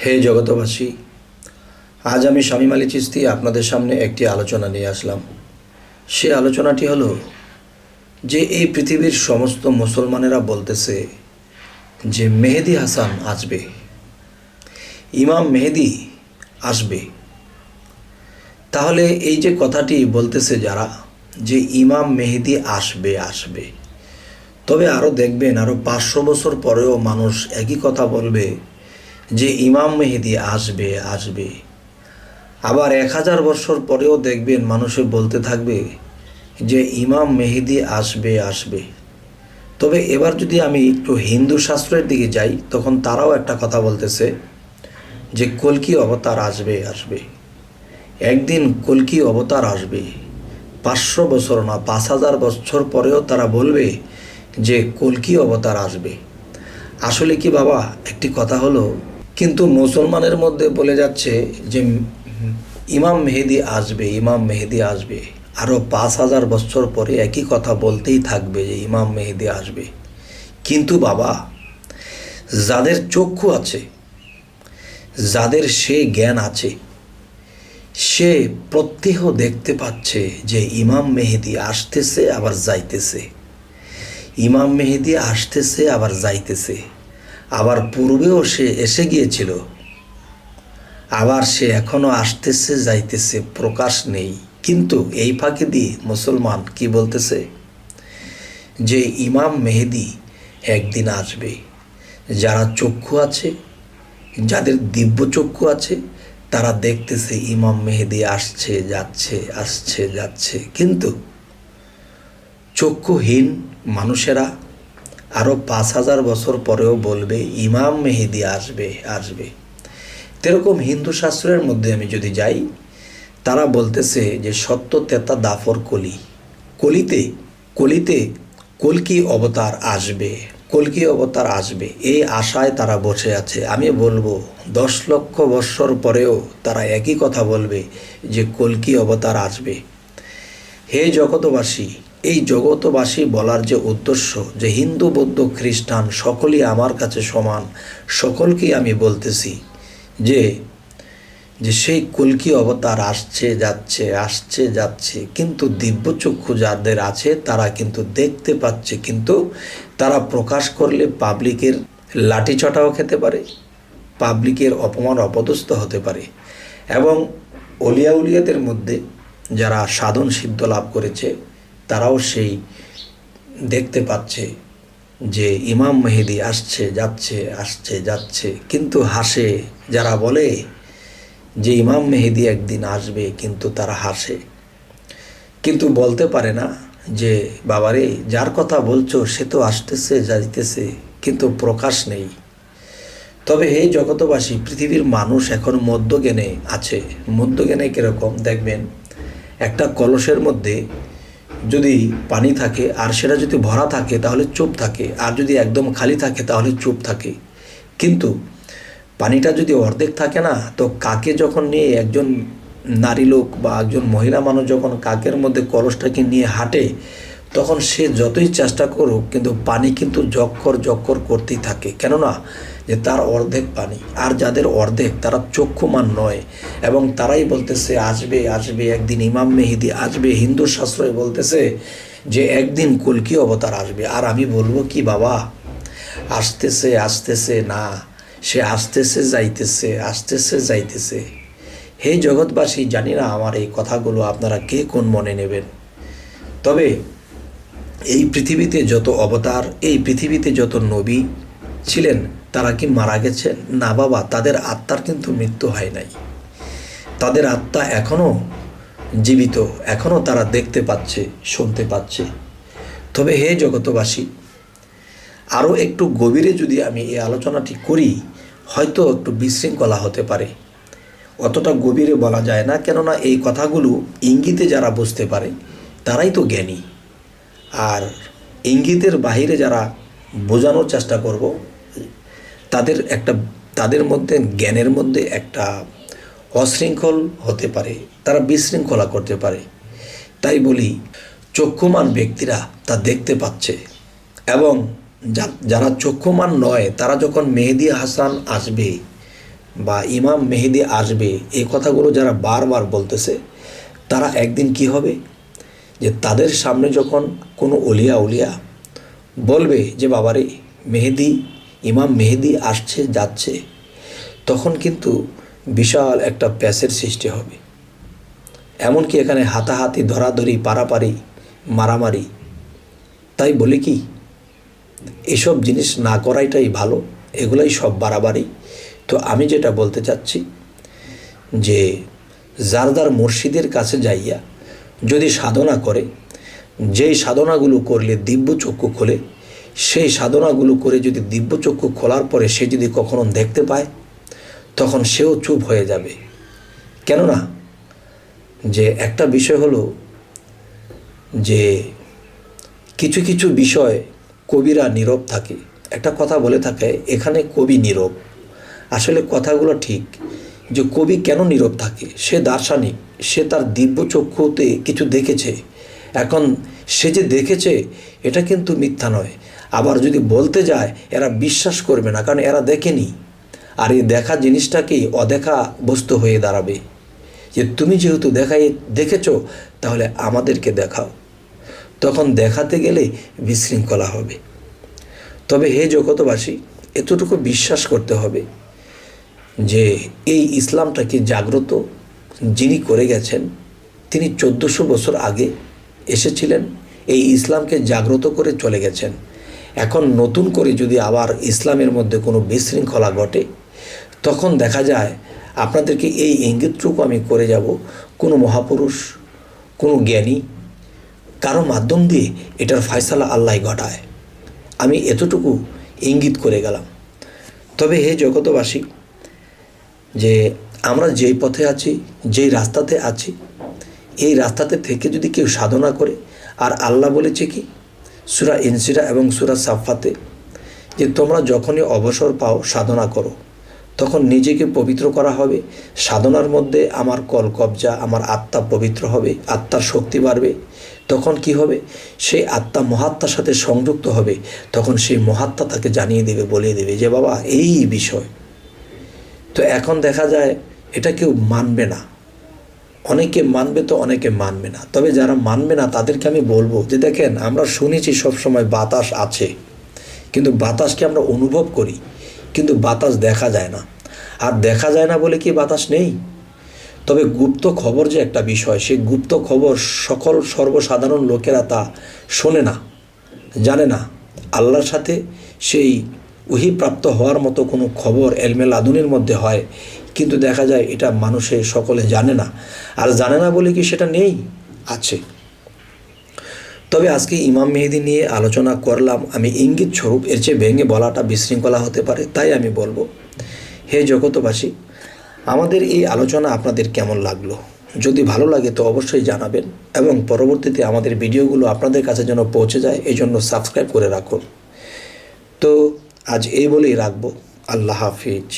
হে জগতবাসী, আজ আমি শামীম আলী চিশতি আপনাদের সামনে একটি আলোচনা নিয়ে আসলাম। সে আলোচনাটি হলো যে এই পৃথিবীর সমস্ত মুসলমানেরা বলতেছে যে মেহেদী হাসান আসবে, ইমাম মেহেদী আসবে। তাহলে এই যে কথাটি বলতেছে যারা, যে ইমাম মেহেদী আসবে আসবে, তবে আরও দেখবেন আরও 500 বছর পরেও মানুষ একই কথা বলবে যে ইমাম মেহেদী আসবে আসবে। আবার 1000 বছর পরেও দেখবেন মানুষে বলতে থাকবে যে ইমাম মেহেদী আসবে আসবে। তবে এবার যদি আমি একটু হিন্দু শাস্ত্রের দিকে যাই, তখন তারাও একটা কথা বলতেছে যে কল্কি অবতার আসবে আসবে, একদিন কল্কি অবতার আসবে। 500 বছর না, 5000 বছর পরেও তারা বলবে যে কল্কি অবতার আসবে। আসলে কি বাবা, একটি কথা হলো, কিন্তু মুসলমানের মধ্যে বলে যাচ্ছে যে ইমাম মেহেদী আসবে, ইমাম মেহেদী আসবে। আরও 5000 বছর পরে একই কথা বলতেই থাকবে যে ইমাম মেহেদী আসবে। কিন্তু বাবা, যাদের চক্ষু আছে, যাদের সে জ্ঞান আছে, সে প্রত্যহ দেখতে পাচ্ছে যে ইমাম মেহেদী আসতেছে আবার যাইতেছে, ইমাম মেহেদী আসতেছে আবার যাইতেছে। আবার পূর্বেও সে এসে গিয়েছিল, আবার সে এখনও আসতেছে যাইতেছে, প্রকাশ নেই। কিন্তু এই ফাঁকে দিয়ে মুসলমান কি বলতেছে যে ইমাম মেহেদী একদিন আসবে। যারা চক্ষু আছে, যাদের দিব্য চক্ষু আছে, তারা দেখতেছে ইমাম মেহেদী আসছে যাচ্ছে, আসছে যাচ্ছে। কিন্তু চক্ষুহীন মানুষেরা আরও 5000 বছর পরেও বলবে ইমাম মেহেদী আসবে আসবে। এরকম হিন্দু শাস্ত্রের মধ্যে আমি যদি যাই, তারা বলতেছে যে সত্য তেতা দাফর কলি, কলিতে কলিতে কল্কি অবতার আসবে, কল্কি অবতার আসবে, এই আশায় তারা বসে আছে। আমি বলবো 10 লক্ষ বৎসর পরেও তারা একই কথা বলবে যে কল্কি অবতার আসবে। হে জগতবাসী, এই জগতবাসী বলার যে উদ্দেশ্য, যে হিন্দু বৌদ্ধ খ্রিস্টান সকলেই আমার কাছে সমান, সকলকেই আমি বলতেছি যে যে সেই কল্কি অবতার আসছে যাচ্ছে, আসছে যাচ্ছে। কিন্তু দিব্যচক্ষু যাদের আছে তারা কিন্তু দেখতে পাচ্ছে, কিন্তু তারা প্রকাশ করলে পাবলিকের লাঠিচটাও খেতে পারে, পাবলিকের অপমান অপদস্থ হতে পারে। এবং অলিয়া উলিয়াদের মধ্যে যারা সাধন সিদ্ধ লাভ করেছে, তারাও সেই দেখতে পাচ্ছে যে ইমাম মেহেদী আসছে যাচ্ছে, আসছে যাচ্ছে। কিন্তু হাসে যারা বলে যে ইমাম মেহেদী একদিন আসবে, কিন্তু তারা হাসে, কিন্তু বলতে পারে না যে বাবারে, যার কথা বলছো সে তো আসতেছে যাইতেছে, কিন্তু প্রকাশ নেই। তবে হে জগতবাসী, পৃথিবীর মানুষ এখন মধ্যজ্ঞানে আছে। মধ্যজ্ঞানে কীরকম দেখবেন, একটা কলসের মধ্যে যদি পানি থাকে আর সেটা যদি ভরা থাকে তাহলে চুপ থাকে, আর যদি একদম খালি থাকে তাহলে চুপ থাকে। কিন্তু পানিটা যদি অর্ধেক থাকে না, তো কাকে যখন নিয়ে একজন নারী লোক বা একজন মহিলা মানুষ যখন কাকের মধ্যে কলসটাকে নিয়ে হাঁটে, তখন সে যতই চেষ্টা করুক কিন্তু পানি কিন্তু জক্কর জক্কর করতেই থাকে। কেননা যে তার অর্ধেক পানি। আর যাদের অর্ধেক তারা চক্ষুমান নয়, এবং তারাই বলতেছে আসবে আসবে, একদিন ইমাম মেহেদী আসবে। হিন্দু শাস্ত্রে বলতেছে যে একদিন কল্কি অবতার আসবে। আর আমি বলবো কি বাবা, আসতেছে আসতেছে না, সে আসতেছে যাইতেছে, আসতেছে যাইতেছে। হে জগৎবাসী, জানি না আমার এই কথাগুলো আপনারা কে কোন মনে নেবেন। তবে এই পৃথিবীতে যত অবতার, এই পৃথিবীতে যত নবী ছিলেন, তারা কি মারা গেছেন? না বাবা, তাদের আত্মার কিন্তু মৃত্যু হয় নাই। তাদের আত্মা এখনও জীবিত, এখনও তারা দেখতে পাচ্ছে, শুনতে পাচ্ছে। তবে হে জগতবাসী, আরও একটু গভীরে যদি আমি এই আলোচনাটি করি, হয়তো একটু বিশৃঙ্খলা হতে পারে। অতটা গভীরে বলা যায় না, কেননা এই কথাগুলো ইঙ্গিতে যারা বুঝতে পারে তারাই তো জ্ঞানী। আর ইঙ্গিতের বাহিরে যারা বোঝানোর চেষ্টা করব, তাদের মধ্যে জ্ঞানের মধ্যে একটা অশৃঙ্খল হতে পারে, তারা বিশৃঙ্খলা করতে পারে। তাই বলি, চক্ষুমান ব্যক্তিরা তা দেখতে পাচ্ছে, এবং যারা চক্ষুমান নয় তারা যখন মেহেদী হাসান আসবে বা ইমাম মেহেদি আসবে, এই কথাগুলো যারা বারবার বলতেছে, তারা একদিন কি হবে, যে তাদের সামনে যখন কোনো উলিয়া বলবে যে বাবারে মেহেদি, ইমাম মেহেদি আসছে যাচ্ছে, তখন কিন্তু বিশাল একটা প্যাচের সৃষ্টি হবে। এমনকি এখানে হাতাহাতি, ধরাধরি, পারাপারি, মারামারি। তাই বলি কি, এসব জিনিস না করাইটাই ভালো, এগুলাই সব বাড়াবাড়ি। তো আমি যেটা বলতে চাচ্ছি যে যার মুর্শিদের কাছে যাইয়া যদি সাধনা করে, যেই সাধনাগুলো করলে দিব্যচক্ষু খোলে, সেই সাধনাগুলো করে যদি দিব্যচক্ষু খোলার পরে সে যদি কখনো দেখতে পায়, তখন সেও চুপ হয়ে যাবে। কেননা যে একটা বিষয় হলো যে কিছু কিছু বিষয় কবিরা নীরব থাকে। একটা কথা বলে থাকে, এখানে কবি নীরব। আসলে কথাগুলো ঠিক, যে কবি কেন নীরব থাকে? সে দার্শনিক, সে তার দিব্যচক্ষুতে কিছু দেখেছে। এখন সে যে দেখেছে এটা কিন্তু মিথ্যা নয়। আবার যদি বলতে যায়, এরা বিশ্বাস করবে না, কারণ এরা দেখেনি। আর এই দেখা জিনিসটাকেই অদেখা বস্তু হয়ে দাঁড়াবে, যে তুমি যেহেতু দেখেছো, তাহলে আমাদেরকে দেখাও। তখন দেখাতে গেলে বিশৃঙ্খলা হবে। তবে হে জগতবাসী, এতটুকু বিশ্বাস করতে হবে যে এই ইসলামটাকে জাগ্রত যিনি করে গেছেন, তিনি 1400 বছর আগে এসেছিলেন, এই ইসলামকে জাগ্রত করে চলে গেছেন। এখন নতুন করে যদি আবার ইসলামের মধ্যে কোনো বিশৃঙ্খলা ঘটে, তখন দেখা যায়, আপনাদেরকে এই ইঙ্গিতটুকু আমি করে যাব, কোনো মহাপুরুষ, কোনো জ্ঞানী কারো মাধ্যম দিয়ে এটার ফয়সালা আল্লাহ ঘটায়। আমি এতটুকু ইঙ্গিত করে গেলাম। তবে হে জগতবাসী, যে আমরা যেই পথে আছি, যেই রাস্তাতে আছি, এই রাস্তাতে থেকে যদি কেউ সাধনা করে, আর আল্লাহ বলেছে কি সূরা ইনসিরা এবং সূরা সাফফাতে, যে তোমরা যখনই অবসর পাও সাধনা করো, তখন নিজেকে পবিত্র করা হবে। সাধনার মধ্যে আমার কবজা, আমার আত্মা পবিত্র হবে, আত্মার শক্তি বাড়বে। তখন কি হবে, সেই আত্মা মহাত্মার সাথে সংযুক্ত হবে। তখন সেই মহাত্মা তাকে জানিয়ে দেবে, বলিয়ে দেবে যে বাবা এই বিষয়। তো এখন দেখা যায় এটা কেউ মানবে না। অনেকে মানবে, তো অনেকে মানবে না। তবে যারা মানবে না তাদেরকে আমি বলবো যে দেখেন, আমরা শুনেছি সবসময় বাতাস আছে, কিন্তু বাতাসকে আমরা অনুভব করি, কিন্তু বাতাস দেখা যায় না। আর দেখা যায় না বলে কি বাতাস নেই? তবে গুপ্ত খবর যে একটা বিষয়, সেই গুপ্ত খবর সকল সর্বসাধারণ লোকেরা তা শোনে না, জানে না। আল্লাহর সাথে সেই ওহীপ্রাপ্ত হওয়ার মতো কোনো খবর এলমে লাদুনের মধ্যে হয়, কিন্তু দেখা যায় এটা মানুষে সকলে জানে না। আর জানে না বলে কি সেটা নেই? আছে। তবে আজকে ইমাম মেহেদি নিয়ে আলোচনা করলাম আমি ইঙ্গিত স্বরূপ, এর চেয়ে ভেঙে বলাটা বিশৃঙ্খলা হতে পারে, তাই আমি বলবো। হে জগতবাসী, আমাদের এই আলোচনা আপনাদের কেমন লাগলো? যদি ভালো লাগে তো অবশ্যই জানাবেন, এবং পরবর্তীতে আমাদের ভিডিওগুলো আপনাদের কাছে যেন পৌঁছে যায়, এই জন্য সাবস্ক্রাইব করে রাখুন। তো আজ এই বলেই রাখবো। আল্লাহ হাফিজ।